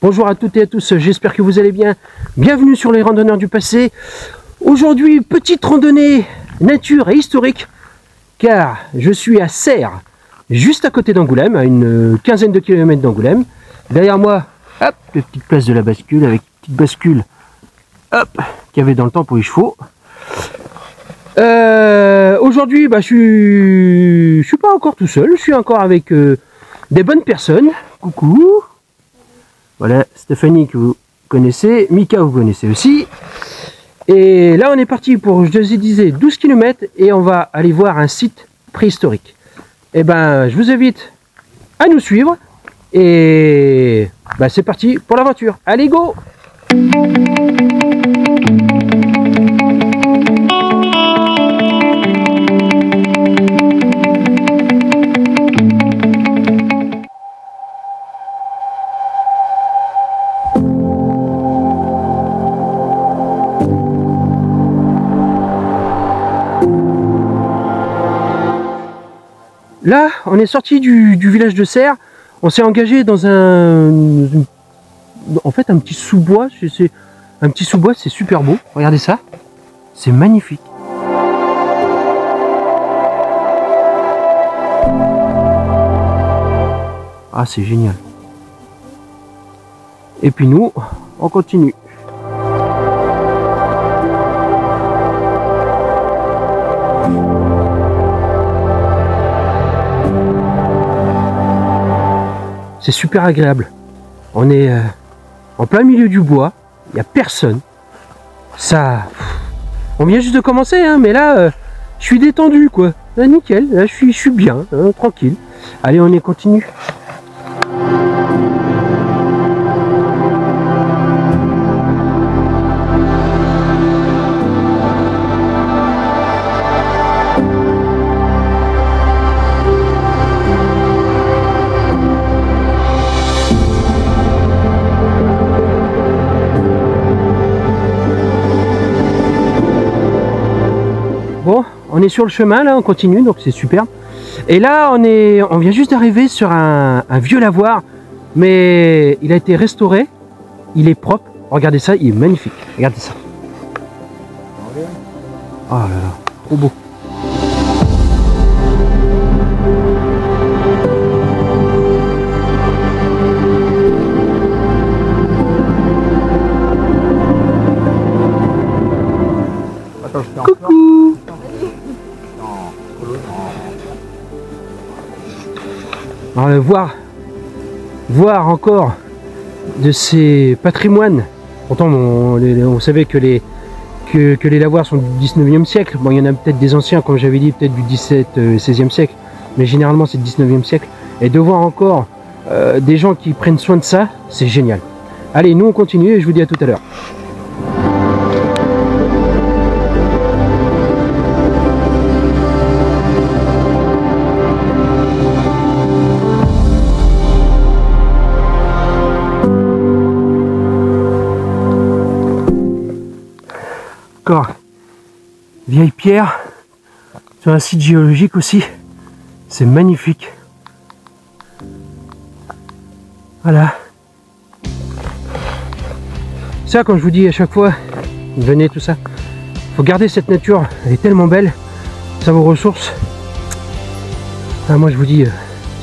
Bonjour à toutes et à tous, j'espère que vous allez bien. Bienvenue sur les randonneurs du passé. Aujourd'hui, petite randonnée nature et historique, car je suis à Serres, juste à côté d'Angoulême, à une quinzaine de kilomètres d'Angoulême. Derrière moi, hop, la petite place de la bascule, avec une petite bascule, hop, qu'il y avait dans le temps pour les chevaux. Aujourd'hui, je suis pas encore tout seul, je suis encore avec des bonnes personnes. Coucou. Voilà, Stéphanie que vous connaissez, Mika vous connaissez aussi. Et là on est parti pour, je disais, 12 km et on va aller voir un site préhistorique. Et ben je vous invite à nous suivre et c'est parti pour l'aventure. Allez go! Là, on est sorti du village de Serres, on s'est engagé dans un petit sous-bois. Un petit sous-bois, c'est super beau. Regardez ça, c'est magnifique. Ah, c'est génial. Et puis nous, on continue. C'est super agréable. On est en plein milieu du bois, il n'y a personne. On vient juste de commencer, hein, mais là, je suis détendu, quoi. Là, nickel, là, je suis bien, hein, tranquille. Allez, on y continue. Bon, on est sur le chemin là, on continue, donc c'est super. Et là, on vient juste d'arriver sur un vieux lavoir, mais il a été restauré, il est propre. Regardez ça, il est magnifique. Regardez ça. Oh là là, trop beau. Coucou. Alors, voir encore de ces patrimoines. Pourtant on savait que les lavoirs sont du 19e siècle. Bon, il y en a peut-être des anciens, comme j'avais dit, peut-être du 16e siècle, mais généralement c'est le 19e siècle. Et de voir encore des gens qui prennent soin de ça, c'est génial. Allez, nous on continue et je vous dis à tout à l'heure. Vieille pierre sur un site géologique aussi, c'est magnifique. Voilà, ça, comme je vous dis à chaque fois, venez, tout ça, faut garder cette nature, elle est tellement belle, ça vos ressources. Moi je vous dis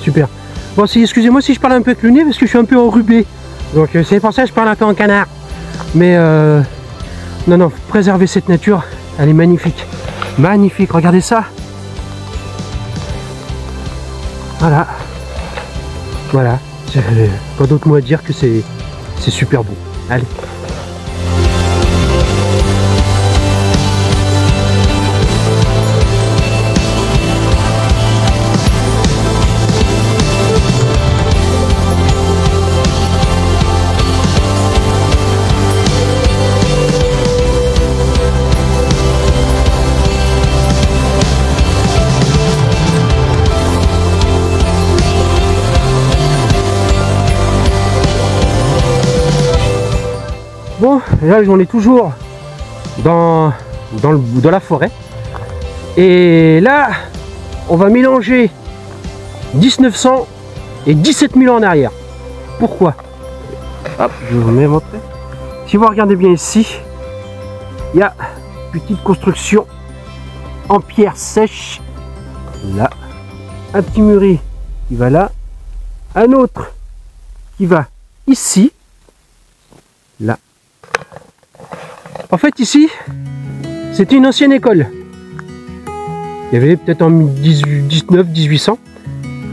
super. Bon, excusez-moi si je parle un peu avec le nez parce que je suis un peu enrubé, donc c'est pour ça que je parle un peu en canard, mais non, préservez cette nature, elle est magnifique. Magnifique, regardez ça. Voilà. Voilà. Pas d'autre mot à dire que c'est super beau. Allez. Bon, là on est toujours dans la forêt. Et là, on va mélanger 1900 et 17 000 ans en arrière. Pourquoi? Hop, je vous mets montrer. Si vous regardez bien ici, il y a une petite construction en pierre sèche. Là, un petit mûri qui va là, un autre qui va ici, là. En fait ici, c'était une ancienne école. Il y avait peut-être en 1800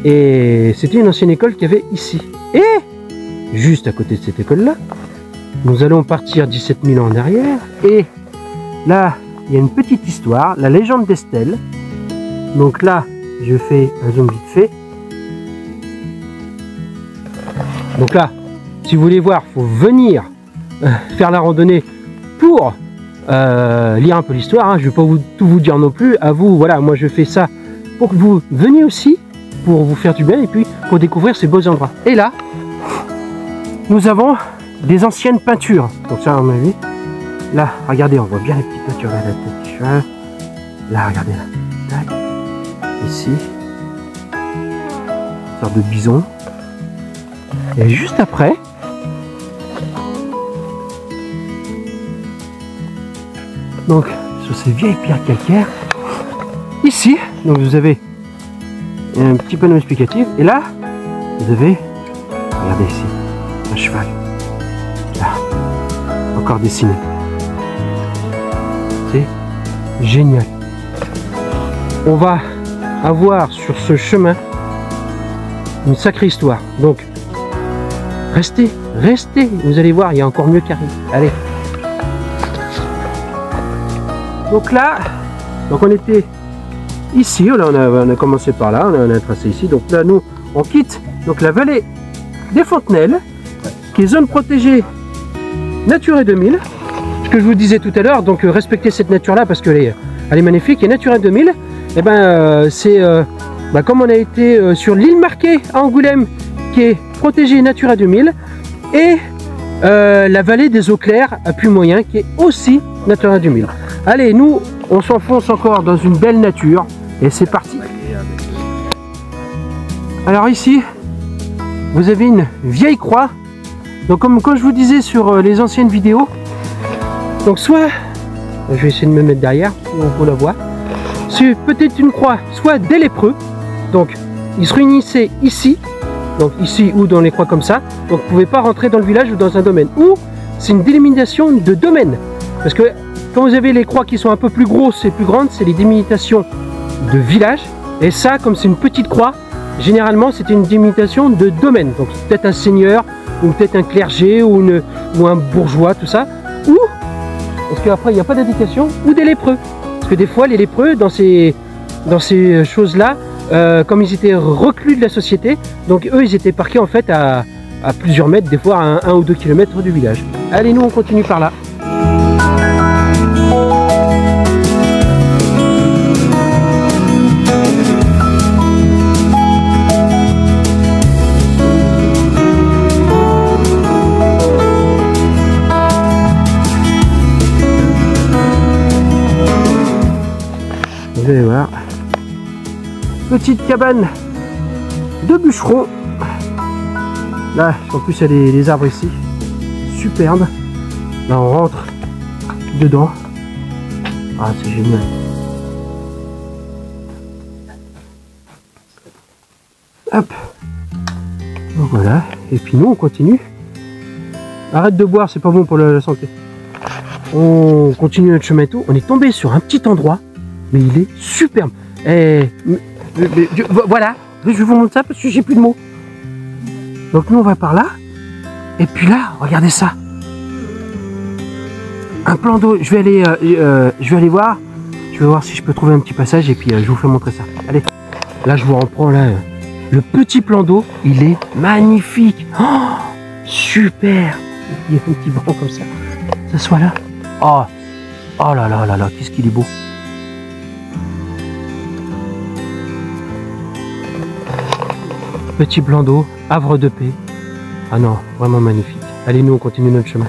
et c'était une ancienne école qu'il y avait ici. Et juste à côté de cette école là, nous allons partir 17 000 ans en arrière et là il y a une petite histoire, la légende d'Estelle. Donc là je fais un zoom vite fait. Donc là, si vous voulez voir, il faut venir faire la randonnée pour lire un peu l'histoire. Hein. Je ne vais pas tout vous dire non plus. À vous, voilà, moi je fais ça pour que vous veniez aussi, pour vous faire du bien et puis pour découvrir ces beaux endroits. Et là, nous avons des anciennes peintures. Donc ça, on a vu. Là, regardez, on voit bien les petites peintures. Là, la tête du cheval. Là, regardez là. Tac. Ici. Une sorte de bison. Et juste après, donc sur ces vieilles pierres calcaires, ici, donc vous avez un petit panneau explicatif, et là, vous avez, regardez ici, un cheval, là, encore dessiné. C'est génial. On va avoir sur ce chemin une sacrée histoire. Donc, restez, restez, vous allez voir, il y a encore mieux qu'arrive. Allez. Donc là, donc on était ici, là on a commencé par là, on a tracé ici. Donc là, nous, on quitte donc la vallée des Fontenelles, qui est zone protégée Natura 2000. Ce que je vous disais tout à l'heure, donc respectez cette nature-là parce qu'elle est magnifique. Et Natura 2000, eh ben, c'est comme on a été sur l'île Marquet à Angoulême, qui est protégée Natura 2000, et la vallée des eaux claires à Puy-Moyen, qui est aussi Natura 2000. Allez, nous, on s'enfonce encore dans une belle nature, et c'est parti. Alors ici, vous avez une vieille croix. Donc comme je vous disais sur les anciennes vidéos, donc soit, je vais essayer de me mettre derrière, pour la voir, c'est peut-être une croix, soit des lépreux, donc ils se réunissaient ici, donc ici ou dans les croix comme ça, donc vous ne pouvez pas rentrer dans le village ou dans un domaine, ou c'est une délimitation de domaine, parce que quand vous avez les croix qui sont un peu plus grosses et plus grandes, c'est les délimitations de village, et ça, comme c'est une petite croix, généralement c'était une délimitation de domaine, donc peut-être un seigneur, ou peut-être un clergé, ou un bourgeois, tout ça, ou, parce qu'après il n'y a pas d'indication, ou des lépreux, parce que des fois les lépreux, dans ces choses-là, comme ils étaient reclus de la société, donc eux ils étaient parqués en fait à plusieurs mètres, des fois à 1 ou 2 kilomètres du village. Allez, nous on continue par là. Vous allez voir, petite cabane de bûcherons. Là, en plus, il y a les arbres ici, superbe. Là, on rentre dedans. Ah, c'est génial. Hop. Donc voilà. Et puis nous, on continue. Arrête de boire, c'est pas bon pour la santé. On continue notre chemin et tout. On est tombé sur un petit endroit. Mais il est superbe. Et, voilà, je vous montre ça parce que j'ai plus de mots. Donc nous on va par là. Et puis là, regardez ça. Un plan d'eau. Je vais aller voir. Je vais voir si je peux trouver un petit passage et puis je vous fais montrer ça. Allez. Là je vous reprends là. Le petit plan d'eau, il est magnifique. Oh, super. Il y a un petit banc comme ça. Ça soit là. Oh, oh là là là là, qu'est-ce qu'il est beau. Petit blanc d'eau, havre de paix. Ah non, vraiment magnifique. Allez, nous on continue notre chemin.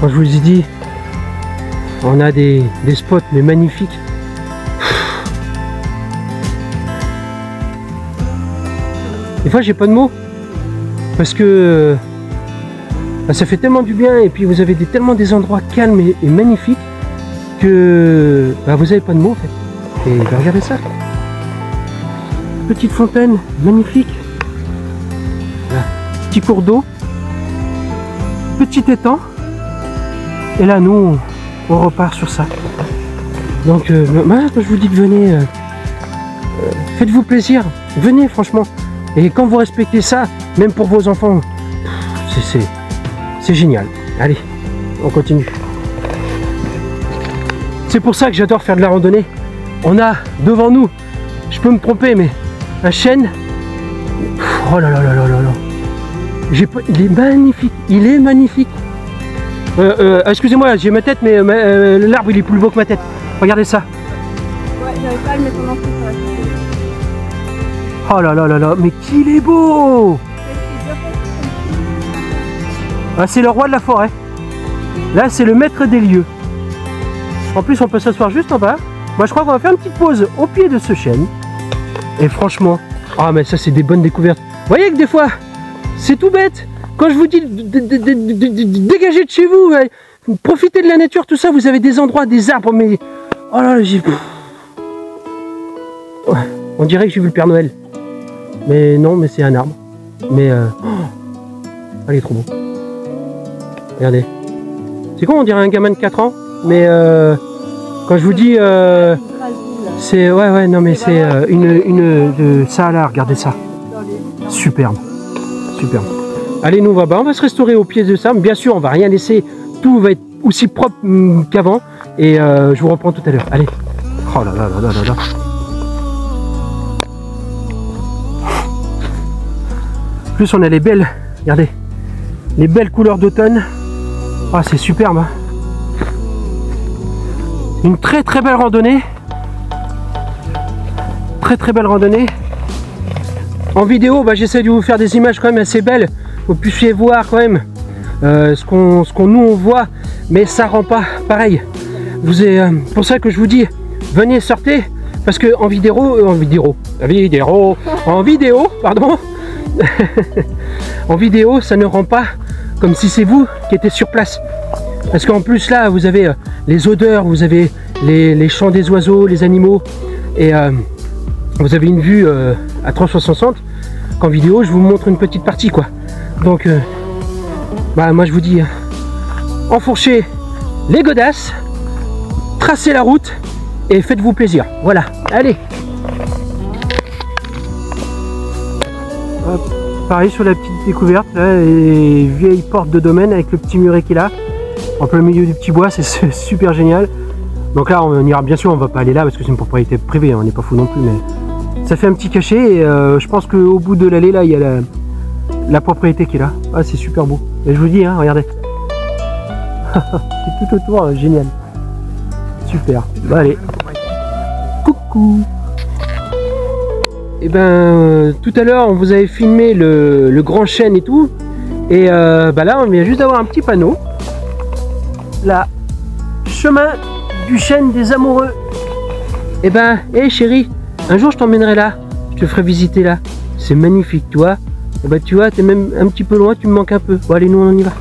Quand je vous ai dit, on a des spots mais magnifiques. Des fois j'ai pas de mots parce que bah, ça fait tellement du bien et puis vous avez tellement des endroits calmes et magnifiques que bah, vous avez pas de mots en fait. Et bah, regardez ça, petite fontaine magnifique, là, petit cours d'eau, petit étang, et là nous on repart sur ça. Donc bah, je vous dis que venez, faites-vous plaisir, venez franchement. Et quand vous respectez ça, même pour vos enfants, c'est génial. Allez, on continue. C'est pour ça que j'adore faire de la randonnée. On a devant nous, je peux me tromper, mais un chêne. Oh là là là là là là. Il est magnifique, il est magnifique. Excusez-moi, j'ai ma tête, mais l'arbre il est plus beau que ma tête. Regardez ça. Ouais, j'avais pas à le mettre en entier sur la tête. Oh là là là là, mais qu'il est beau! Ah, c'est le roi de la forêt. Là, c'est le maître des lieux. En plus, on peut s'asseoir juste en bas. Moi, je crois qu'on va faire une petite pause au pied de ce chêne. Et franchement, ah, mais ça, c'est des bonnes découvertes. Vous voyez que des fois, c'est tout bête. Quand je vous dis dégagez de chez vous, profitez de la nature, tout ça, vous avez des endroits, des arbres, mais... Oh là là, j'ai... Ouais, on dirait que j'ai vu le Père Noël. Mais non, mais c'est un arbre. Mais elle est trop beau. Regardez. C'est con, on dirait un gamin de 4 ans. Mais quand je vous dis c'est ouais non mais c'est ça là, regardez ça. Superbe. Superbe. Allez, nous on va se restaurer au pied de ça. Bien sûr, on va rien laisser. Tout va être aussi propre qu'avant. Et je vous reprends tout à l'heure. Allez. Oh là là là là là là. En plus on a les belles, regardez, les belles couleurs d'automne. Ah, c'est superbe, hein. Une très très belle randonnée. Très très belle randonnée. En vidéo, bah, j'essaie de vous faire des images quand même assez belles. Vous puissiez voir quand même ce qu'on nous on voit, mais ça rend pas pareil. Pour ça que je vous dis, venez, sortez, parce que en vidéo, pardon. En vidéo, ça ne rend pas comme si c'est vous qui étiez sur place. Parce qu'en plus là, vous avez les odeurs, vous avez les chants des oiseaux, les animaux, et vous avez une vue à 360. Qu'en vidéo, je vous montre une petite partie, quoi. Donc, bah, moi je vous dis, enfourchez les godasses, tracez la route et faites-vous plaisir. Voilà, allez. Hop, pareil sur la petite découverte, là, les vieilles portes de domaine avec le petit muret qu'il a en plein milieu du petit bois, c'est super génial. Donc là on ira, bien sûr on va pas aller là parce que c'est une propriété privée, on n'est pas fou non plus, mais ça fait un petit cachet et je pense qu'au bout de l'allée là il y a la propriété qui est là. Ah, c'est super beau, et je vous dis, hein, regardez. C'est tout autour, génial, super. Bon, allez, coucou. Et ben tout à l'heure on vous avait filmé le grand chêne et tout, et bah là on vient juste d'avoir un petit panneau là, chemin du chêne des amoureux. Et ben hé chérie, un jour je t'emmènerai là, je te ferai visiter là, c'est magnifique, tu vois. Et ben tu vois, t'es même un petit peu loin, tu me manques un peu. Bon allez, nous on y va.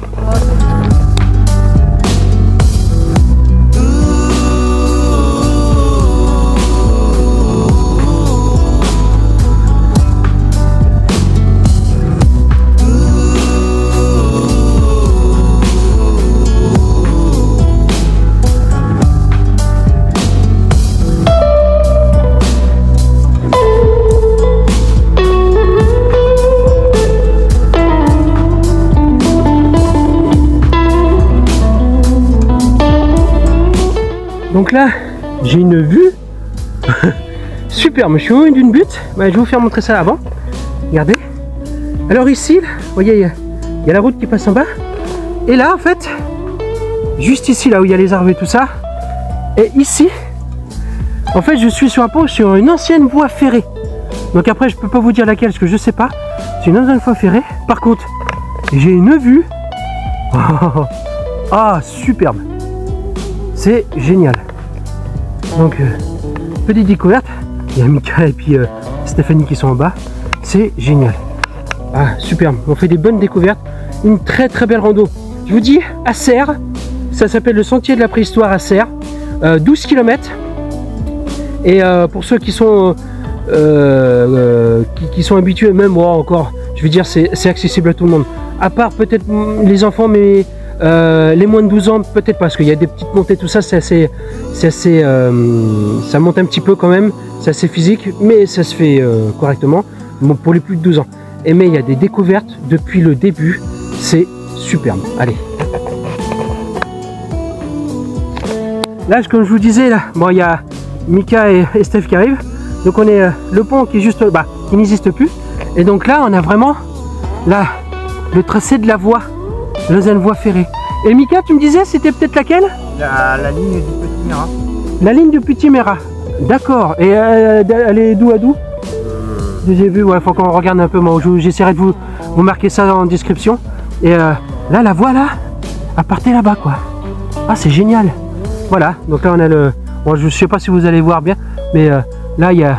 Donc là, j'ai une vue superbe. Je suis au haut d'une butte. Bah, je vais vous faire montrer ça avant. Regardez. Alors ici, vous voyez, il y a la route qui passe en bas. Et là, en fait, juste ici, là où il y a les arbres et tout ça, et ici, en fait, je suis sur un pont, sur une ancienne voie ferrée. Donc après, je peux pas vous dire laquelle, parce que je sais pas. C'est une ancienne voie ferrée. Par contre, j'ai une vue Ah, superbe. C'est génial. Donc, petite découverte. Il y a Mika et puis Stéphanie qui sont en bas. C'est génial. Ah, superbe. On fait des bonnes découvertes. Une très très belle rando. Je vous dis, à Serres, ça s'appelle le Sentier de la Préhistoire à Serres. 12 km. Et pour ceux qui sont habitués, même moi encore, je veux dire, c'est accessible à tout le monde. À part peut-être les enfants, mais les moins de 12 ans, peut-être parce qu'il y a des petites montées, tout ça, c'est assez ça monte un petit peu quand même, c'est assez physique, mais ça se fait correctement. Bon, pour les plus de 12 ans. Et mais il y a des découvertes depuis le début, c'est superbe. Allez. Là, comme je vous disais, là, bon, il y a Mika et Steph qui arrivent. Donc on est le pont qui est juste, qui n'existe plus. Et donc là, on a vraiment là le tracé de la voie, Lausanne voie ferrée. Et Mika, tu me disais, c'était peut-être laquelle? La ligne du Petit Mérat. La ligne du Petit Mérat. D'accord. Et elle est d'où à d'où? J'ai vu, ouais, faut qu'on regarde un peu. Moi, j'essaierai de vous marquer ça en description. Et là, la voie là, à partir là-bas, quoi. Ah, c'est génial. Voilà. Donc là, on a le. Bon, je sais pas si vous allez voir bien, mais là, il y a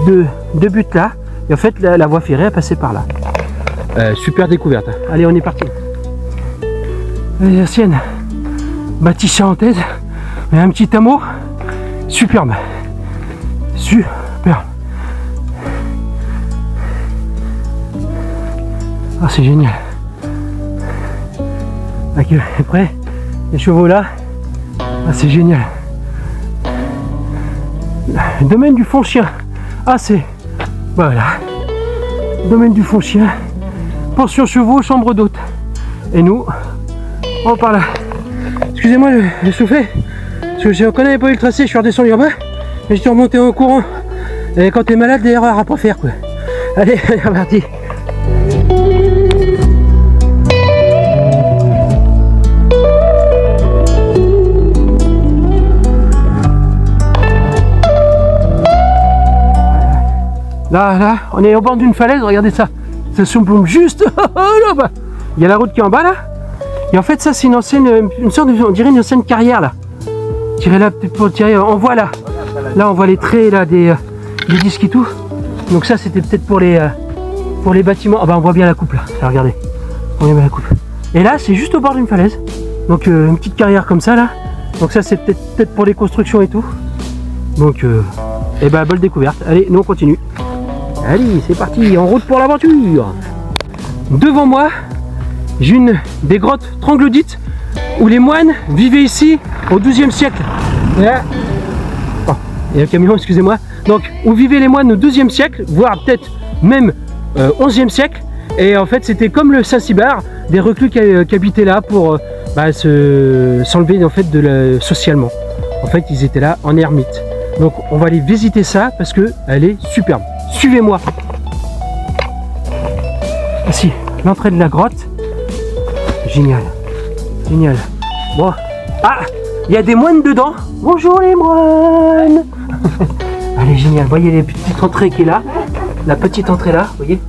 deux buts là. Et en fait, la voie ferrée a passé par là. Super découverte. Allez, on est parti. L'ancienne bâtisse charentaise. Il y a un petit hameau. Superbe. Superbe. Ah, c'est génial. Ok, après, les chevaux là. Ah, c'est génial. Domaine du fond chien. Ah, c'est. Voilà. Domaine du fond chien. Pension chevaux, chambre d'hôte. Et nous, on part là. Excusez-moi, j'ai soufflé. Parce que quand on n'avait pas eu le tracé, je suis redescendu en bas. Et je suis remonté en courant. Et quand t'es malade, des erreurs à pas faire, quoi. Allez, c'est parti. Là, on est au bord d'une falaise, regardez ça. Ça surplombe juste là-bas. Il y a la route qui est en bas là. Et en fait, ça, c'est une sorte de, on dirait une ancienne carrière là. Tirez là, peut-être pour tirer. On voit là. Là, on voit les traits là des disques et tout. Donc ça, c'était peut-être pour les bâtiments. Ah bah, on voit bien la coupe là. Là, regardez. On voit bien la coupe. Et là, c'est juste au bord d'une falaise. Donc une petite carrière comme ça là. Donc ça, c'est peut-être pour les constructions et tout. Donc, et bah, bonne découverte. Allez, nous on continue. Allez, c'est parti, en route pour l'aventure. Devant moi, j'ai une des grottes troglodytes où les moines vivaient ici au XIIe siècle. Et là, oh, il y a le camion, excusez-moi. Donc, où vivaient les moines au XIIe siècle, voire peut-être même XIe siècle. Et en fait, c'était comme le Saint-Cybar, des reclus qui habitaient là pour s'enlever en fait socialement. En fait, ils étaient là en ermite. Donc, on va aller visiter ça parce que elle est superbe. Suivez-moi. Ici, l'entrée de la grotte. Génial. Génial. Bon. Ah, il y a des moines dedans. Bonjour les moines. Allez, génial. Vous voyez les petites entrées qui est là. La petite entrée là, vous voyez.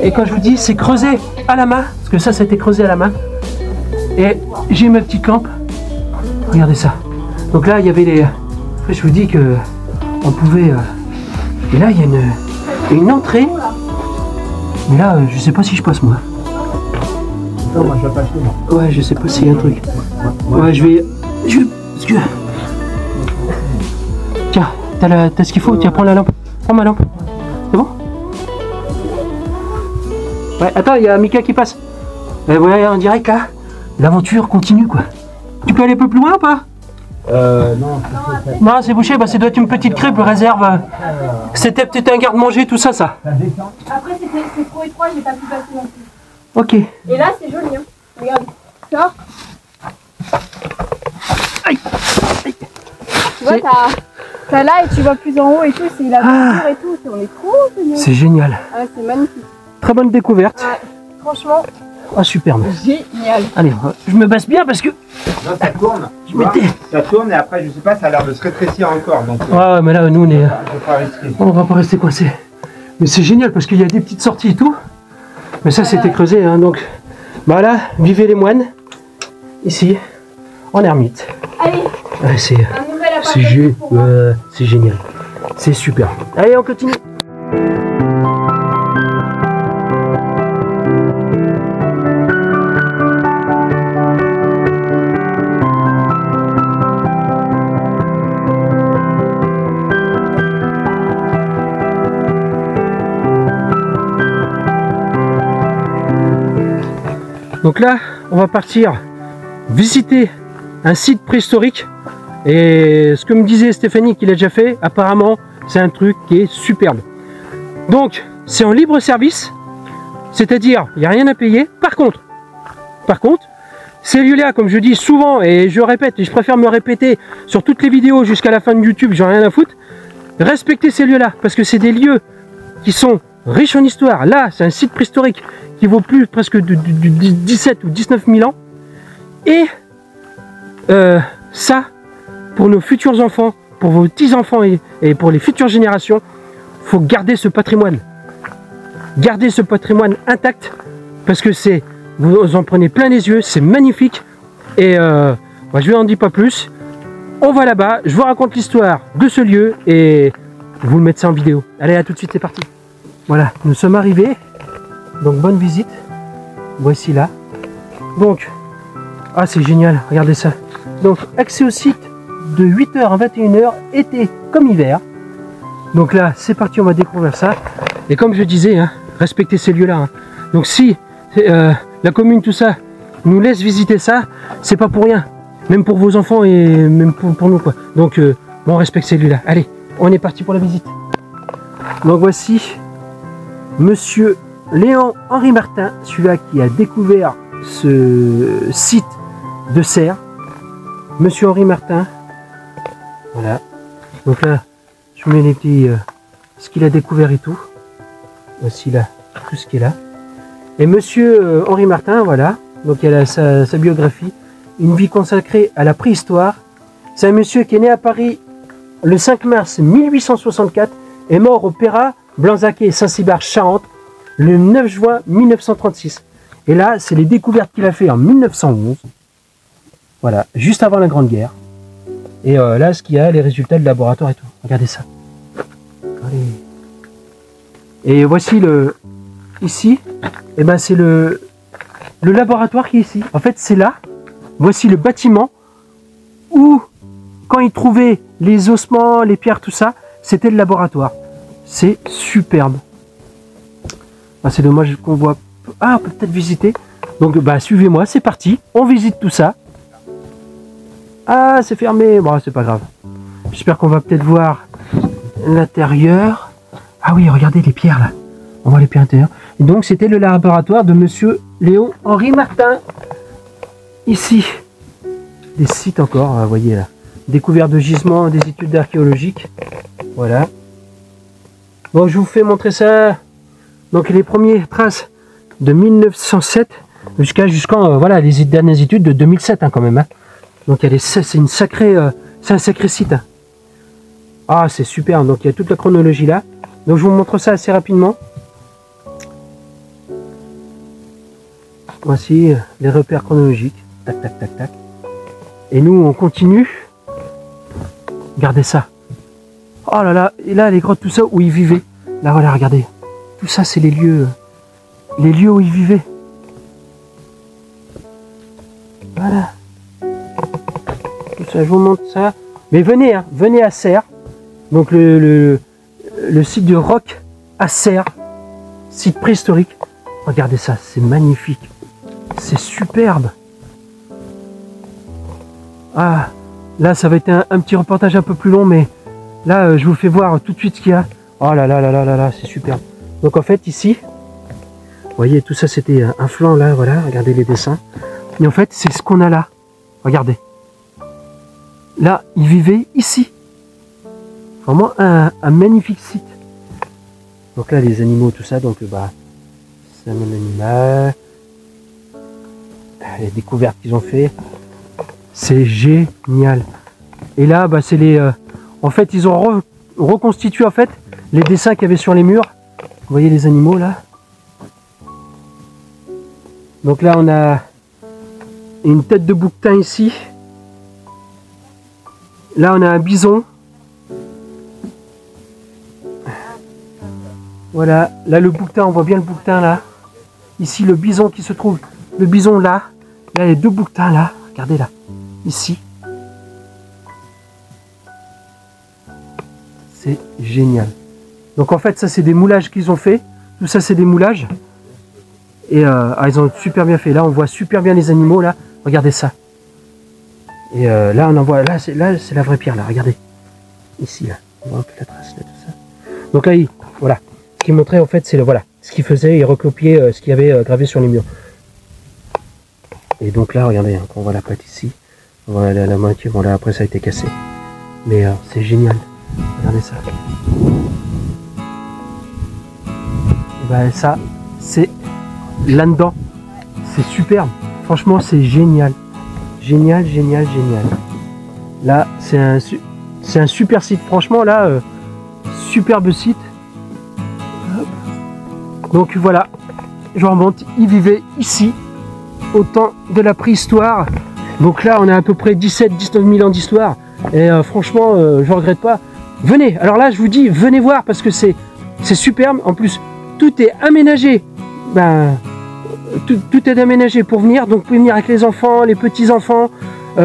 Et quand je vous dis, c'est creusé à la main. Parce que ça a été creusé à la main. Et j'ai ma petite lampe. Regardez ça. Donc là, il y avait les... Après, je vous dis que on pouvait... Et là, il y a une entrée. Mais là, je sais pas si je passe moi. Non, moi je vais passer. Ouais, je sais pas s'il y a un truc. Ouais, je vais. Parce que... Tiens, t'as ce qu'il faut. Tiens, prends la lampe. Prends ma lampe. C'est bon? Ouais, attends, il y a Mika qui passe. Et voilà, en direct là. L'aventure continue quoi. Tu peux aller un peu plus loin ou pas? Non. Non, c'est bouché, bah ça doit être une petite crêpe réserve. C'était peut-être un garde-manger, tout ça, ça. Après, c'est trop étroit, j'ai pas pu passer non plus. Ok. Et là, c'est joli, hein. Regarde. Ça. Aïe. Tu vois, t'as là et tu vois plus en haut et tout, c'est la verdure et tout. On est trop génial. C'est génial. Ah, c'est magnifique. Très bonne découverte. Ouais, franchement. Ah, superbe. Génial. Allez, je me baisse bien parce que... Non, ça tourne. Ça tourne et après, je sais pas, ça a l'air de se rétrécir encore. Donc, ouais, mais là, nous, on est... je vais pas risquer. On va pas rester coincé. Mais c'est génial parce qu'il y a des petites sorties et tout. Mais ça, c'était creusé, hein, donc... Bah là, vivez les moines. ici, en ermite. Allez, Ouais, c'est un nouvel appareil pour moi. génial. C'est super. Allez, on continue. Donc là, on va partir visiter un site préhistorique. Et ce que me disait Stéphanie qu'il a déjà fait, apparemment, c'est un truc qui est superbe. Donc, c'est en libre service, c'est-à-dire, il n'y a rien à payer. Par contre, ces lieux-là, comme je dis souvent, et je répète, et je préfère me répéter sur toutes les vidéos jusqu'à la fin de YouTube, j'en ai rien à foutre, respectez ces lieux-là, parce que c'est des lieux qui sont riches en histoire. Là, c'est un site préhistorique qui vaut plus presque du 17 ou 19 000 ans. Et ça, pour nos futurs enfants, pour vos petits-enfants et pour les futures générations, il faut garder ce patrimoine. Gardez ce patrimoine intact, parce que c'est, vous en prenez plein les yeux, c'est magnifique. Et je n'en dis pas plus. On va là-bas, je vous raconte l'histoire de ce lieu et vous le mettez ça en vidéo. Allez, à tout de suite, c'est parti. Voilà, nous sommes arrivés. Donc bonne visite. Voici là. Donc, ah c'est génial, regardez ça. Donc accès au site de 8h à 21h, été comme hiver. Donc là, c'est parti, on va découvrir ça. Et comme je disais, hein, respectez ces lieux-là. Hein. Donc si la commune, tout ça, nous laisse visiter ça, c'est pas pour rien. Même pour vos enfants et même pour nous, quoi. Donc, bon, on respecte ces lieux-là. Allez, on est parti pour la visite. Donc voici Monsieur Léon-Henri Martin, celui-là qui a découvert ce site de Serres. Monsieur Henri Martin. Voilà. Donc là, je mets les petits... ce qu'il a découvert et tout. Voici là, tout ce qui est là. Et Monsieur Henri Martin, voilà. Donc il a sa biographie. Une vie consacrée à la préhistoire. C'est un monsieur qui est né à Paris le 5 mars 1864 et mort au Pérat, Blanzac et Saint-Cybard, Charente, le 9 juin 1936. Et là, c'est les découvertes qu'il a fait en 1911. Voilà, juste avant la Grande Guerre. Et là, ce qu'il y a, les résultats de laboratoire et tout. Regardez ça. Allez. Et voici ici, et ben c'est le laboratoire qui est ici. En fait, c'est là. Voici le bâtiment où, quand ils trouvaient les ossements, les pierres, tout ça, c'était le laboratoire. C'est superbe. Ah, c'est dommage qu'on voit... Ah, on peut peut-être visiter. Donc, bah, suivez-moi, c'est parti. On visite tout ça. Ah, c'est fermé. Bon, c'est pas grave. J'espère qu'on va peut-être voir l'intérieur. Ah oui, regardez les pierres, là. On voit les pierres intérieures. Et donc, c'était le laboratoire de Monsieur Léon-Henri Martin. Ici, des sites encore, vous voyez là. Découverte de gisements, des études archéologiques. Voilà. Bon, je vous fais montrer ça. Donc, les premières traces de 1907 jusqu'en voilà, les dernières études de 2007 hein, quand même. Hein. Donc, c'est un sacré site. Hein. Ah, c'est super. Donc, il y a toute la chronologie là. Donc, je vous montre ça assez rapidement. Voici les repères chronologiques. Tac, tac, tac, tac. Et nous, on continue. Regardez ça. Oh là là, et là, les grottes, tout ça, où ils vivaient. Là, voilà, regardez. Tout ça, c'est les lieux où ils vivaient. Voilà. Tout ça, je vous montre ça. Mais venez, hein, venez à Serres. Donc, le site de Roc à Serres. Site préhistorique. Regardez ça, c'est magnifique. C'est superbe. Ah, là, ça va être un petit reportage un peu plus long, mais là, je vous fais voir tout de suite ce qu'il y a. Oh là là là là là là, c'est superbe. Donc en fait, ici, vous voyez, tout ça, c'était un flanc là, voilà, regardez les dessins. Et en fait, c'est ce qu'on a là. Regardez. Là, ils vivaient ici. Vraiment un magnifique site. Donc là, les animaux, tout ça, donc bah, c'est un animal. Les découvertes qu'ils ont fait. C'est génial. Et là, bah, c'est les... en fait, ils ont reconstitué en fait les dessins qu'il y avait sur les murs. Vous voyez les animaux là. Donc là, on a Et une tête de bouquetin ici. Là, on a un bison. Voilà, là le bouquetin, on voit bien le bouquetin là. Ici, le bison qui se trouve. Le bison là. Là, il y a 2 bouquetins là. Regardez là. Ici. C'est génial. Donc en fait, ça c'est des moulages qu'ils ont fait. Tout ça c'est des moulages. Et ils ont super bien fait. Là, on voit super bien les animaux là. Regardez ça. Et là, on en voit. Là, c'est la vraie pierre là. Regardez. Ici là. On voit un peu la trace là, tout ça. Donc là, voilà. Ce qu'il montrait en fait, c'est voilà. Ce qu'il faisait, il recopiait ce qu'il y avait gravé sur les murs. Et donc là, regardez, hein, quand on voit la pâte ici, on voit la moitié. Bon là, après ça a été cassé. Mais c'est génial. Regardez ça. Et ben ça, c'est là-dedans. C'est superbe. Franchement, c'est génial. Génial, génial, génial. Là, c'est un super site. Franchement, là, superbe site. Hop. Donc voilà, je remonte. Ils vivaient ici, au temps de la préhistoire. Donc là, on a à peu près 17-19 000 ans d'histoire. Et franchement, je regrette pas. Venez. Alors là, je vous dis, venez voir parce que c'est superbe. En plus, tout est aménagé. Ben, tout est aménagé pour venir. Donc, vous pouvez venir avec les enfants, les petits-enfants. Tout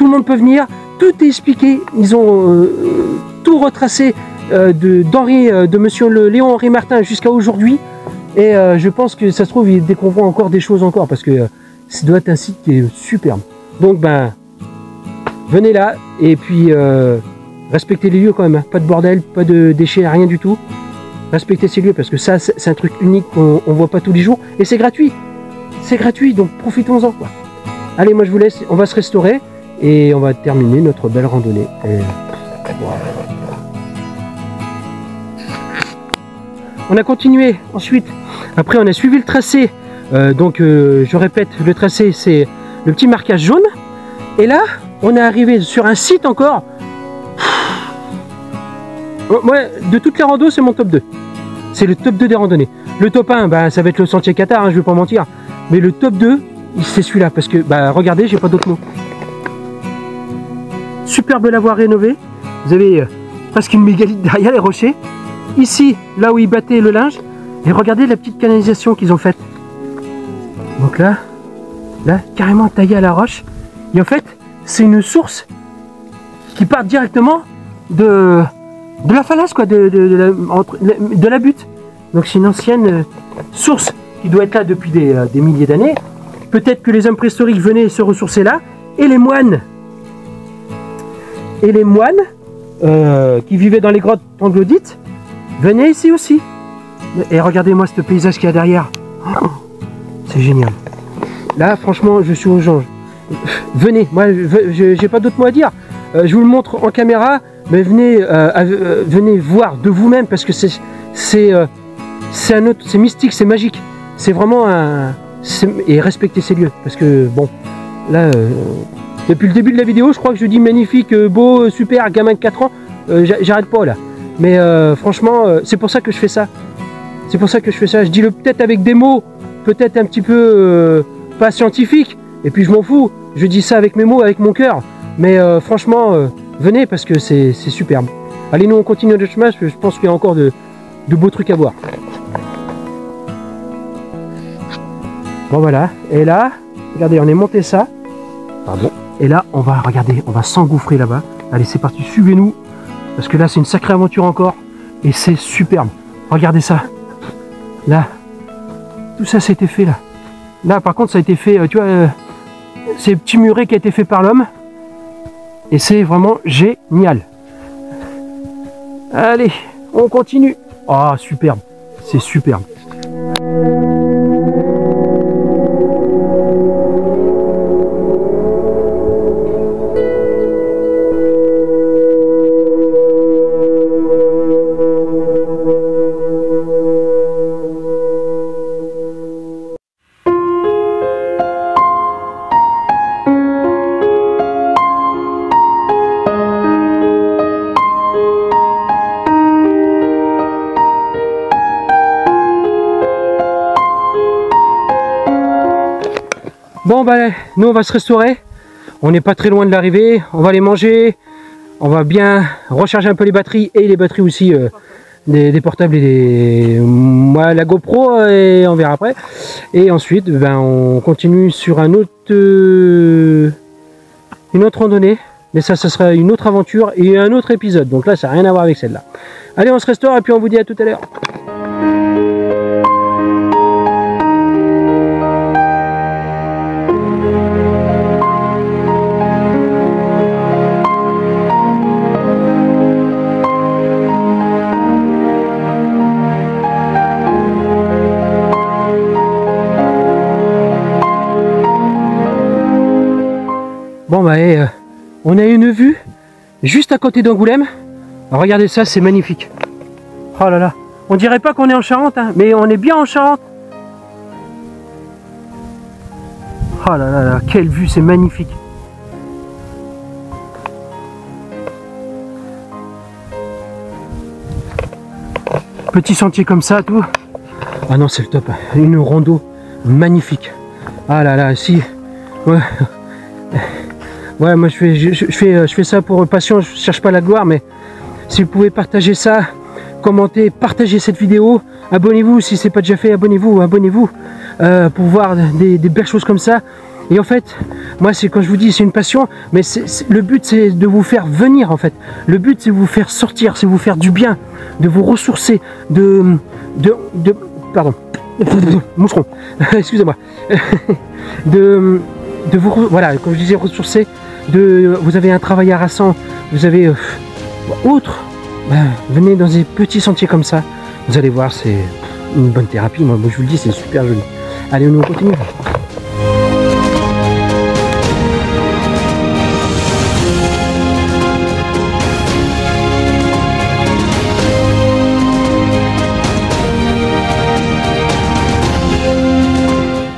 le monde peut venir. Tout est expliqué. Ils ont tout retracé de monsieur Léon Henri Martin jusqu'à aujourd'hui. Et je pense que ça se trouve, ils découvriront encore des choses encore parce que ça doit être un site qui est superbe. Donc, ben, venez là et puis respectez les lieux quand même. Hein. Pas de bordel, pas de déchets, rien du tout. Respectez ces lieux parce que ça, c'est un truc unique qu'on ne voit pas tous les jours. Et c'est gratuit. C'est gratuit, donc profitons-en, quoi. Allez, moi je vous laisse. On va se restaurer et on va terminer notre belle randonnée. Et... On a continué ensuite. Après, on a suivi le tracé. Je répète, le tracé, c'est le petit marquage jaune. Et là, on est arrivé sur un site encore. Moi, de toutes les randos, c'est mon top 2. C'est le top 2 des randonnées. Le top 1, bah, ça va être le sentier Qatar, hein, je ne vais pas mentir. Mais le top 2, c'est celui-là. Parce que, bah, regardez, j'ai pas d'autres mots. Superbe l'avoir rénové. Vous avez presque une mégalithe derrière les rochers. Ici, là où ils battaient le linge. Et regardez la petite canalisation qu'ils ont faite. Donc là, carrément taillé à la roche. Et en fait, c'est une source qui part directement de la falaise, quoi, de la butte. Donc c'est une ancienne source qui doit être là depuis des milliers d'années. Peut-être que les hommes préhistoriques venaient se ressourcer là. Et les moines qui vivaient dans les grottes troglodytes venaient ici aussi. Et regardez-moi ce paysage qu'il y a derrière. Oh, c'est génial. Là, franchement, je suis aux anges. Venez, moi, j'ai pas d'autres mots à dire. Je vous le montre en caméra, mais venez voir de vous-même parce que c'est mystique, c'est magique. C'est vraiment et respectez ces lieux parce que bon, là, depuis le début de la vidéo, je crois que je dis magnifique, beau, super, gamin de 4 ans. J'arrête pas là. Mais franchement, c'est pour ça que je fais ça. C'est pour ça que je fais ça. Je dis le peut-être avec des mots, peut-être un petit peu pas scientifiques. Et puis je m'en fous. Je dis ça avec mes mots, avec mon cœur. Mais franchement, venez parce que c'est superbe. Allez, nous on continue notre chemin parce que je pense qu'il y a encore de beaux trucs à voir. Bon voilà. Et là, regardez, on est monté ça. Pardon. Et là, on va regarder, on va s'engouffrer là-bas. Allez, c'est parti, suivez-nous. Parce que là, c'est une sacrée aventure encore. Et c'est superbe. Regardez ça. Là, tout ça, ça a été fait là. Là, par contre, ça a été fait, tu vois, c'est petit muret qui a été fait par l'homme. Et c'est vraiment génial. Allez, on continue. Ah, superbe. C'est superbe. Bon bah nous on va se restaurer. On n'est pas très loin de l'arrivée. On va aller manger. On va bien recharger un peu les batteries et les batteries aussi des portables et moi la GoPro et on verra après. Et ensuite ben, on continue sur un autre une autre randonnée. Mais ça sera une autre aventure et un autre épisode. Donc là ça n'a rien à voir avec celle-là. Allez on se restaure et puis on vous dit à tout à l'heure. Bon bah on a une vue juste à côté d'Angoulême. Regardez ça, c'est magnifique. Oh là là, on dirait pas qu'on est en Charente, hein, mais on est bien en Charente. Oh là là là, quelle vue, c'est magnifique. Petit sentier comme ça, tout. Ah non, c'est le top. Une rando magnifique. Ah là là, si. Ouais. Ouais, moi je fais ça pour passion, je cherche pas la gloire, mais si vous pouvez partager ça, commenter, partager cette vidéo, abonnez-vous si c'est pas déjà fait, abonnez-vous pour voir des belles choses comme ça. Et en fait, moi c'est quand je vous dis c'est une passion, mais le but c'est de vous faire venir en fait. Le but c'est de vous faire sortir, c'est de vous faire du bien, de vous ressourcer, pardon, moucheron, excusez-moi, de vous, voilà, comme je disais, ressourcer. Vous avez un travail harassant, vous avez autre, ben, venez dans des petits sentiers comme ça, vous allez voir, c'est une bonne thérapie. Moi je vous le dis, c'est super joli. Allez, on continue.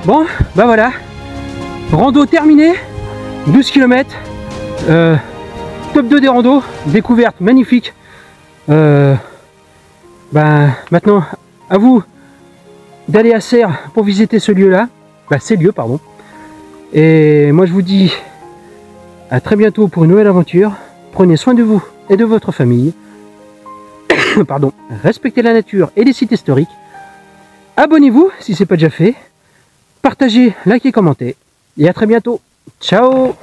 Bon, bah voilà, rando terminée. 12 km, top 2 des randos, découverte magnifique. Ben, maintenant, à vous d'aller à Serres pour visiter ce lieu-là, ces lieux, pardon. Et moi, je vous dis à très bientôt pour une nouvelle aventure. Prenez soin de vous et de votre famille. Pardon, respectez la nature et les sites historiques. Abonnez-vous si ce n'est pas déjà fait. Partagez, likez, commentez. Et à très bientôt. Ciao!